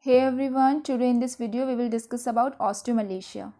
Hey everyone, today in this video we will discuss about osteomalacia.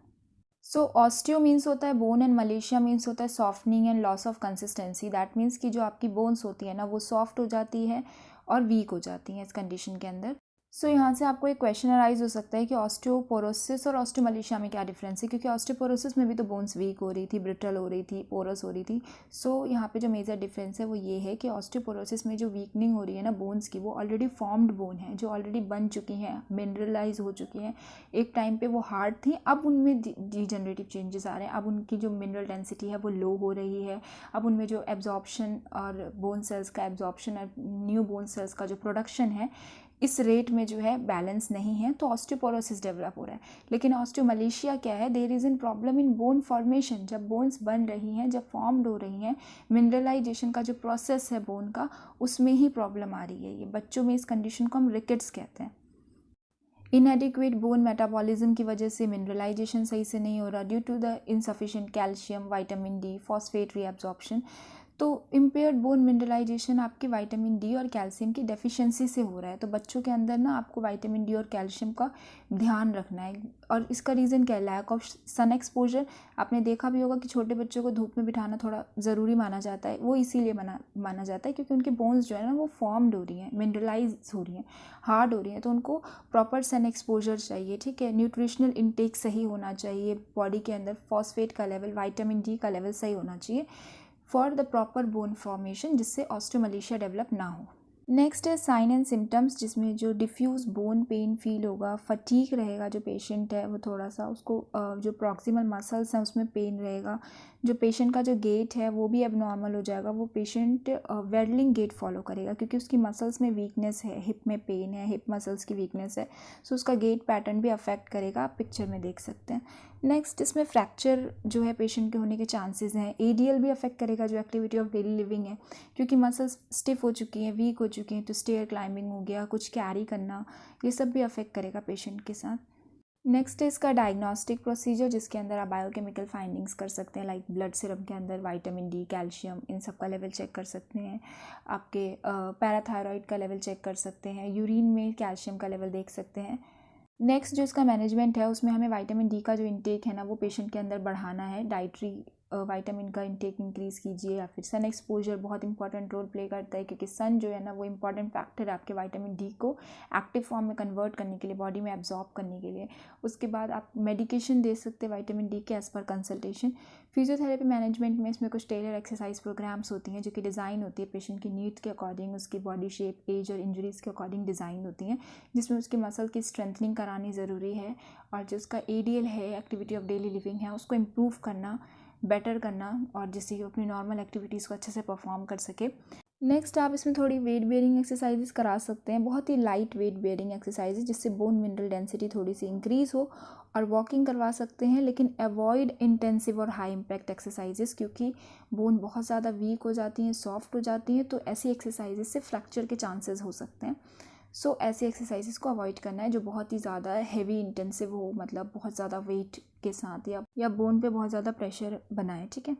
So osteo means होता है bone and malacia means होता है softening and loss of consistency. That means कि जो आपकी bones होती है ना वो soft हो जाती है और weak हो जाती हैं इस condition के अंदर. सो यहाँ से आपको एक क्वेश्चन अराइज हो सकता है कि ऑस्टियोपोरोसिस और ऑस्टियोमलेशिया में क्या डिफरेंस है, क्योंकि ऑस्टियोपोरोसिस में भी तो बोन्स वीक हो रही थी, ब्रिटल हो रही थी, पोरस हो रही थी. सो यहाँ पे जो मेजर डिफरेंस है वो ये है कि ऑस्टियोपोरोसिस में जो वीकनिंग हो रही है ना बोन्स की, वो ऑलरेडी फॉर्म्ड बोन है, जो ऑलरेडी बन चुकी हैं, मिनरलाइज हो चुकी हैं. एक टाइम पे वो हार्ड थी, अब उनमें डिजेनरेटिव चेंजेस आ रहे हैं. अब उनकी जो मिनरल डेंसिटी है वो लो हो रही है. अब उनमें जो एब्जॉर्प्शन और बोन सेल्स का एब्जॉर्प्शन और न्यू बोन सेल्स का जो प्रोडक्शन है इस रेट में जो है बैलेंस नहीं है, तो ऑस्टियोपोरोसिस डेवलप हो रहा है. लेकिन ऑस्टियोमलेशिया क्या है, there is in problem in bone formation. जब बोन्स बन रही हैं, जब फॉर्म्ड हो रही हैं, मिनरलाइजेशन का जो प्रोसेस है बोन का, उसमें ही प्रॉब्लम आ रही है. ये बच्चों में इस कंडीशन को हम रिकेट्स कहते हैं. इनएडिक्वेट बोन मेटाबॉलिज्म की वजह से मिनरलाइजेशन सही से नहीं हो रहा, due to the insufficient calcium, vitamin D, phosphate reabsorption. तो इम्पेयर्ड बोन मिनरलाइजेशन आपकी विटामिन डी और कैल्शियम की डेफिशिएंसी से हो रहा है. तो बच्चों के अंदर ना आपको विटामिन डी और कैल्शियम का ध्यान रखना है. और इसका रीज़न क्या है, लैक ऑफ सन एक्सपोजर. आपने देखा भी होगा कि छोटे बच्चों को धूप में बिठाना थोड़ा ज़रूरी माना जाता है. वो इसीलिए माना जाता है क्योंकि उनकी बोन्स जो है ना वो फॉर्म्ड हो रही हैं, मिनरलाइज हो रही हैं, हार्ड हो रही हैं. तो उनको प्रॉपर सन एक्सपोजर चाहिए. ठीक है, न्यूट्रिशनल इनटेक सही होना चाहिए, बॉडी के अंदर फॉस्फेट का लेवल, विटामिन डी का लेवल सही होना चाहिए for the proper bone formation, जिससे ऑस्टियोमलेशिया डेवलप ना हो. नेक्स्ट है साइन एंड सिम्टम्स, जिसमें जो डिफ्यूज बोन पेन फील होगा, फटीक रहेगा. जो पेशेंट है वो थोड़ा सा उसको जो प्रॉक्सिमल मसल्स हैं उसमें पेन रहेगा. जो पेशेंट का जो गेट है वो भी एबनॉर्मल हो जाएगा. वो पेशेंट वेडलिंग गेट फॉलो करेगा क्योंकि उसकी मसल्स में वीकनेस है, हिप में पेन है, हिप मसल्स की वीकनेस है. सो उसका गेट पैटर्न भी अफेक्ट करेगा, आप पिक्चर में देख सकते हैं. नेक्स्ट इसमें फ्रैक्चर जो है पेशेंट के होने के चांसेस हैं. एडीएल भी अफेक्ट करेगा, जो एक्टिविटी ऑफ डेली लिविंग है, क्योंकि मसल्स स्टिफ हो चुकी हैं, वीक हो चुकी हैं. तो स्टेयर क्लाइंबिंग हो गया, कुछ कैरी करना, ये सब भी अफेक्ट करेगा पेशेंट के साथ. नेक्स्ट है इसका डायग्नोस्टिक प्रोसीजर, जिसके अंदर आप बायोकेमिकल फाइंडिंग्स कर सकते हैं. लाइक ब्लड सिरम के अंदर विटामिन डी, कैल्शियम, इन सब का लेवल चेक कर सकते हैं. आपके पैराथायरॉइड का लेवल चेक कर सकते हैं. यूरिन में कैल्शियम का लेवल देख सकते हैं. नेक्स्ट जो इसका मैनेजमेंट है उसमें हमें विटामिन डी का जो इंटेक है ना वो पेशेंट के अंदर बढ़ाना है. डाइटरी विटामिन का इंटेक इंक्रीज़ कीजिए, या फिर सन एक्सपोजर बहुत इंपॉर्टेंट रोल प्ले करता है, क्योंकि सन जो है ना वो इंपॉर्टेंट फैक्टर है आपके विटामिन डी को एक्टिव फॉर्म में कन्वर्ट करने के लिए, बॉडी में एब्जॉर्ब करने के लिए. उसके बाद आप मेडिकेशन दे सकते हैं विटामिन डी के as per consultation. Physiotherapy management में इसमें कुछ टेलर एक्सरसाइज प्रोग्राम्स होती हैं जो कि डिज़ाइन होती है पेशेंट की नीड के अकॉर्डिंग, उसकी बॉडी शेप, एज और इंजरीज़ के अकॉर्डिंग डिज़ाइन होती हैं, जिसमें उसकी मसल की स्ट्रेंथनिंग करानी ज़रूरी है. और जो उसका एडीएल है, एक्टिविटी ऑफ डेली लिविंग है, उसको इम्प्रूव करना, बेटर करना, और जिससे कि अपनी नॉर्मल एक्टिविटीज़ को अच्छे से परफॉर्म कर सके. नेक्स्ट आप इसमें थोड़ी वेट बेयरिंग एक्सरसाइजेस करा सकते हैं, बहुत ही लाइट वेट बेयरिंग एक्सरसाइजेज, जिससे बोन मिनरल डेंसिटी थोड़ी सी इंक्रीज़ हो. और वॉकिंग करवा सकते हैं, लेकिन अवॉइड इंटेंसिव और हाई इम्पैक्ट एक्सरसाइजेस, क्योंकि बोन बहुत ज़्यादा वीक हो जाती हैं, सॉफ्ट हो जाती हैं. तो ऐसी एक्सरसाइजेस से फ्रैक्चर के चांसेस हो सकते हैं. सो ऐसी एक्सरसाइजेस को अवॉइड करना है जो बहुत ही ज़्यादा हैवी इंटेंसिव हो, मतलब बहुत ज़्यादा वेट के साथ, या बोन पे बहुत ज़्यादा प्रेशर बनाए. ठीक है.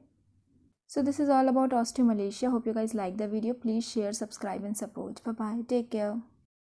So this is all about osteomalacia. Hope you guys like the video. Please share, subscribe and support. Bye bye. Take care.